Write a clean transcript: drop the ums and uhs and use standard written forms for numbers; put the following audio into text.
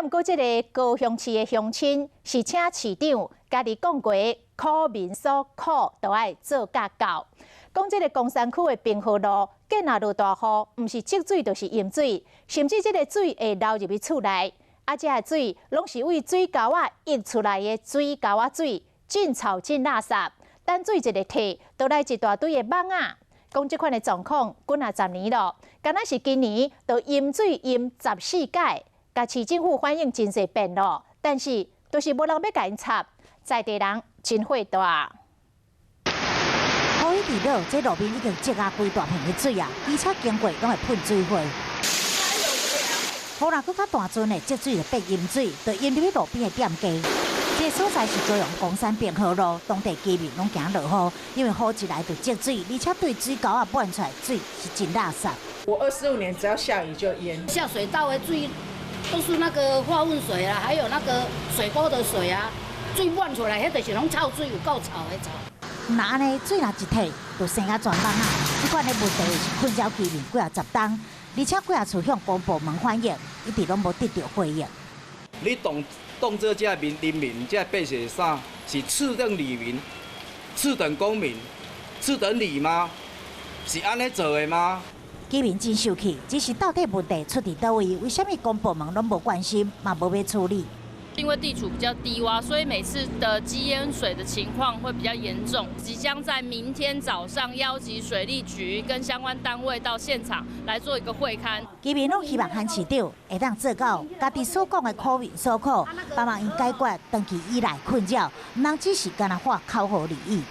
毋过，这个高雄市的乡亲是请市长家己讲过，苦民所苦，都爱做甲到。讲这个公山区的平和路，见若落大雨，毋是积水就是淹水，甚至这个水会流入去厝内。啊，这个水拢是为水沟啊溢出来的水沟啊水，进臭进垃圾，等水一个摕，倒来一大堆的网啊。讲这款的状况，几啊十年了，敢若是今年就淹水淹14届。甲市政府反映真侪遍了，但是都是无人要甲因插，在地人真火大。雨一直落，这路边已经积啊规大片的水啊，而且经过拢会喷水花。雨若搁较大阵的积水就变淹水，就淹入去路边的店家。这个所在是高雄公山平和路，当地居民拢惊落雨，因为雨一来就积水，而且对水沟啊灌出来水是真垃圾。我25年只要下雨就淹，下水道的水。都是那个化粪水啊，还有那个水沟的水啊，水漫出来，迄就是拢臭水，有够臭的臭。那安尼水若一退，就生啊全网啊！这款的问题是困扰居民几啊10冬，而且几啊处向公部门反映，一直拢无得到回应。你动这些人民、这百姓啥是次等人民、次等公民、次等理吗？是安尼做的吗？居民真生气，只是到底问题出伫倒位？为什么公部门拢无关心，嘛无要处理？因为地处比较低洼，所以每次的积淹水的情况会比较严重。即将在明天早上邀集水利局跟相关单位到现场来做一个会勘。居民拢希望韩市长会当做到家己所讲的苦民所苦，帮忙因解决长期以来困扰，唔通只是干那画口号利益。